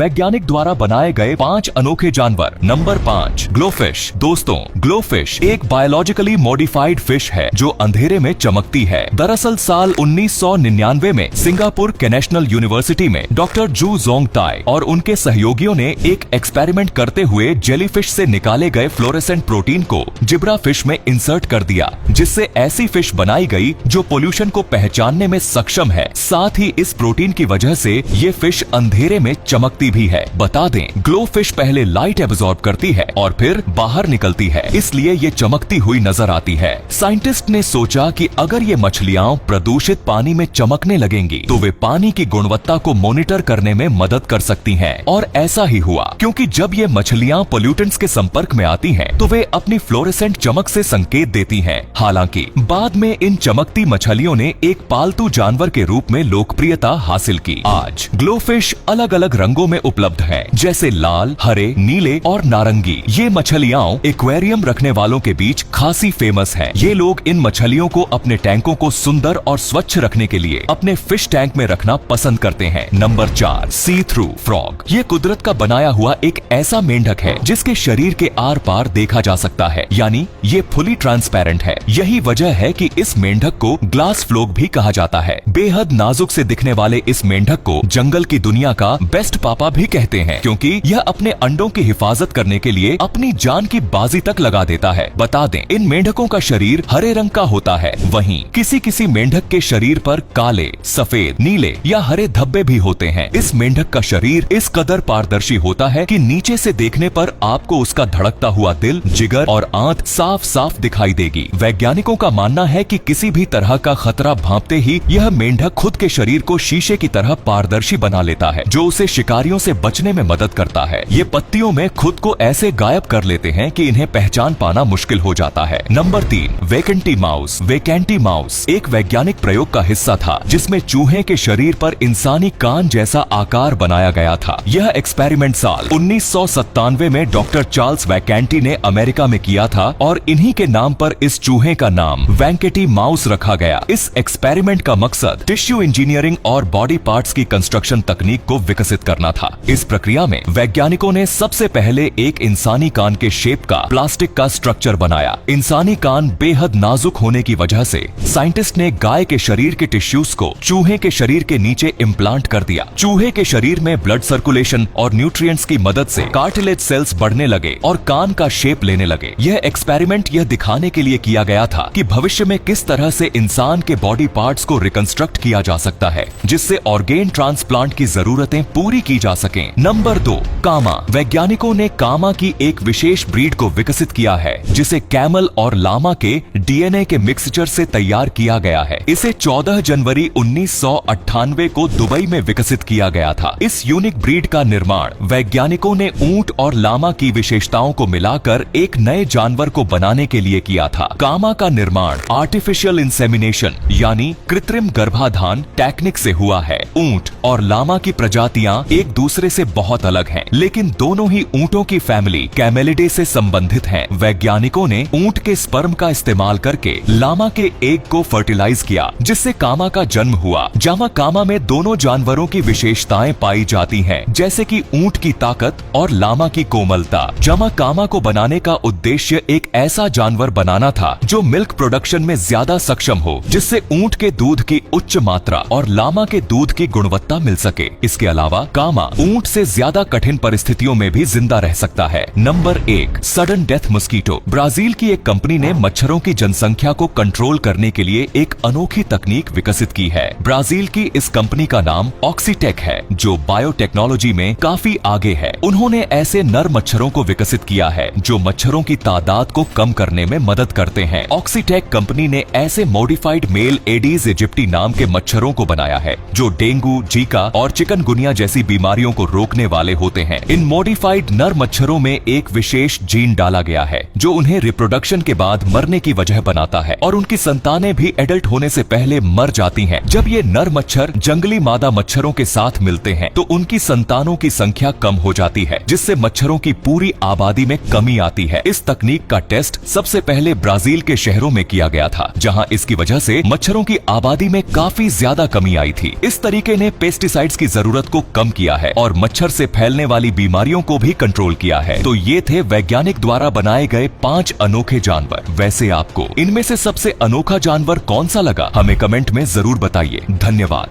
वैज्ञानिक द्वारा बनाए गए 5 अनोखे जानवर। नंबर 5, ग्लोफिश। दोस्तों, ग्लोफिश एक बायोलॉजिकली मॉडिफाइड फिश है जो अंधेरे में चमकती है। दरअसल साल 1999 में सिंगापुर के नेशनल यूनिवर्सिटी में डॉक्टर जू जोंग ताई और उनके सहयोगियों ने एक एक्सपेरिमेंट करते हुए जेलीफिश से निकाले गए फ्लोरेसेंट प्रोटीन को जिब्रा फिश में इंसर्ट कर दिया, जिससे ऐसी फिश बनाई गई जो पोल्यूशन को पहचानने में सक्षम है। साथ ही इस प्रोटीन की वजह से ये फिश अंधेरे में चमकती भी है। बता दें, ग्लो फिश पहले लाइट एब्जॉर्ब करती है और फिर बाहर निकलती है, इसलिए ये चमकती हुई नजर आती है। साइंटिस्ट ने सोचा कि अगर ये मछलियां प्रदूषित पानी में चमकने लगेंगी तो वे पानी की गुणवत्ता को मॉनिटर करने में मदद कर सकती हैं। और ऐसा ही हुआ, क्योंकि जब ये मछलियां पोल्यूटेंट्स के संपर्क में आती हैं, तो वे अपनी फ्लोरेसेंट चमक से संकेत देती हैं। हालांकि बाद में इन चमकती मछलियों ने एक पालतू जानवर के रूप में लोकप्रियता हासिल की। आज ग्लोफिश अलग अलग रंगों में उपलब्ध हैं, जैसे लाल, हरे, नीले और नारंगी। ये मछलियां एक्वेरियम रखने वालों के बीच खासी फेमस हैं। ये लोग इन मछलियों को अपने टैंकों को सुंदर और स्वच्छ रखने के लिए अपने फिश टैंक में रखना पसंद करते हैं। नंबर 4, सी थ्रू फ्रॉग। ये कुदरत का बनाया हुआ एक ऐसा मेंढक है जिसके शरीर के आर पार देखा जा सकता है, यानी ये फुली ट्रांसपेरेंट है। यही वजह है कि इस मेंढक को ग्लास फ्लोग भी कहा जाता है। बेहद नाजुक से दिखने वाले इस मेंढक को जंगल की दुनिया का बेस्ट पापा भी कहते हैं, क्योंकि यह अपने अंडों की हिफाजत करने के लिए अपनी जान की बाजी तक लगा देता है। बता दें, इन मेंढकों का शरीर हरे रंग का होता है। वहीं किसी किसी मेंढक के शरीर पर काले, सफेद, नीले या हरे धब्बे भी होते हैं। इस मेंढक का शरीर इस कदर पारदर्शी होता है कि नीचे से देखने पर आपको उसका धड़कता हुआ दिल, जिगर और आंत साफ साफ दिखाई देगी। वैज्ञानिकों का मानना है कि किसी भी तरह का खतरा भांपते ही यह मेंढक खुद के शरीर को शीशे की तरह पारदर्शी बना लेता है, जो उसे शिकारियों से बचने में मदद करता है। ये पत्तियों में खुद को ऐसे गायब कर लेते हैं कि इन्हें पहचान पाना मुश्किल हो जाता है। Number 3, Vacanti mouse. Vacanti mouse एक वैज्ञानिक प्रयोग का हिस्सा था, जिसमें चूहे के शरीर पर इंसानी कान जैसा आकार बनाया गया था। यह एक्सपेरिमेंट साल 1997 में डॉक्टर चार्ल्स वैकेंटी ने अमेरिका में किया था और इन्हीं के नाम पर इस चूहे का नाम वेंकेटी माउस रखा गया। इस एक्सपेरिमेंट का मकसद टिश्यू इंजीनियरिंग और बॉडी पार्ट्स की कंस्ट्रक्शन तकनीक को विकसित करना था। इस प्रक्रिया में वैज्ञानिकों ने सबसे पहले एक इंसानी कान के शेप का प्लास्टिक का स्ट्रक्चर बनाया। इंसानी कान बेहद नाजुक होने की वजह से साइंटिस्ट ने गाय के शरीर के टिश्यूज को चूहे के शरीर के नीचे इम्प्लांट कर दिया। चूहे के शरीर में ब्लड सर्कुलेशन और न्यूट्रिएंट्स की मदद से कार्टिलेज सेल्स बढ़ने लगे और कान का शेप लेने लगे। यह एक्सपेरिमेंट यह दिखाने के लिए किया गया था कि भविष्य में किस तरह से इंसान के बॉडी पार्ट्स को रिकंस्ट्रक्ट किया जा सकता है, जिससे ऑर्गेन ट्रांसप्लांट की जरूरतें पूरी की जा सकें। नंबर 2, कामा। वैज्ञानिकों ने कामा की एक विशेष ब्रीड को विकसित किया है, जिसे कैमल और लामा के डीएनए के मिक्सचर से तैयार किया गया है। इसे 14 जनवरी 1998 को दुबई में विकसित किया गया था। इस यूनिक ब्रीड का निर्माण वैज्ञानिकों ने ऊंट और लामा की विशेषताओं को मिलाकर एक नए जानवर को बनाने के लिए किया था। कामा का निर्माण आर्टिफिशियल इंसेमिनेशन यानी कृत्रिम गर्भाधान टेक्निक से हुआ है। ऊंट और लामा की प्रजातियां एक दूसरे से बहुत अलग हैं, लेकिन दोनों ही ऊंटों की फैमिली कैमेलिडे से संबंधित हैं। वैज्ञानिकों ने ऊंट के स्पर्म का इस्तेमाल करके लामा के एग को फर्टिलाइज किया, जिससे कामा का जन्म हुआ। जामा कामा में दोनों जानवरों की विशेषताएं पाई जाती हैं, जैसे कि ऊंट की ताकत और लामा की कोमलता। जामा कामा को बनाने का उद्देश्य एक ऐसा जानवर बनाना था जो मिल्क प्रोडक्शन में ज्यादा सक्षम हो, जिससे ऊंट के दूध की उच्च मात्रा और लामा के दूध की गुणवत्ता मिल सके। इसके अलावा कामा ऊंट से ज्यादा कठिन परिस्थितियों में भी जिंदा रह सकता है। Number 1, sudden death mosquito. Brazil की एक कंपनी ने मच्छरों की जनसंख्या को कंट्रोल करने के लिए एक अनोखी तकनीक विकसित की है। ब्राजील की इस कंपनी का नाम ऑक्सीटेक है, जो बायोटेक्नोलॉजी में काफी आगे है। उन्होंने ऐसे नर मच्छरों को विकसित किया है जो मच्छरों की तादाद को कम करने में मदद करते हैं। ऑक्सीटेक कंपनी ने ऐसे मॉडिफाइड मेल एडीज इजिप्टी नाम के मच्छरों को बनाया है, जो डेंगू, जीका और चिकनगुनिया जैसी बीमारियों को रोकने वाले होते हैं। इन मॉडिफाइड नर मच्छरों में एक विशेष जीन डाला गया है, जो उन्हें रिप्रोडक्शन के बाद मरने की वजह बनाता है, और उनकी संतानें भी एडल्ट होने से पहले मर जाती हैं। जब ये नर मच्छर जंगली मादा मच्छरों के साथ मिलते हैं, तो उनकी संतानों की संख्या कम हो जाती है, जिससे मच्छरों की पूरी आबादी में कमी आती है। इस तकनीक का टेस्ट सबसे पहले ब्राजील के शहरों में किया गया था, जहां इसकी वजह से मच्छरों की आबादी में काफी ज्यादा कमी आई थी। इस तरीके ने पेस्टिसाइड्स की जरूरत को कम किया है और मच्छर से फैलने वाली बीमारियों को भी कंट्रोल किया है। तो ये थे वैज्ञानिक द्वारा बनाए गए 5 अनोखे जानवर। वैसे आपको इनमें से सबसे अनोखा जानवर कौन सा लगा, हमें कमेंट में जरूर बताइए। धन्यवाद।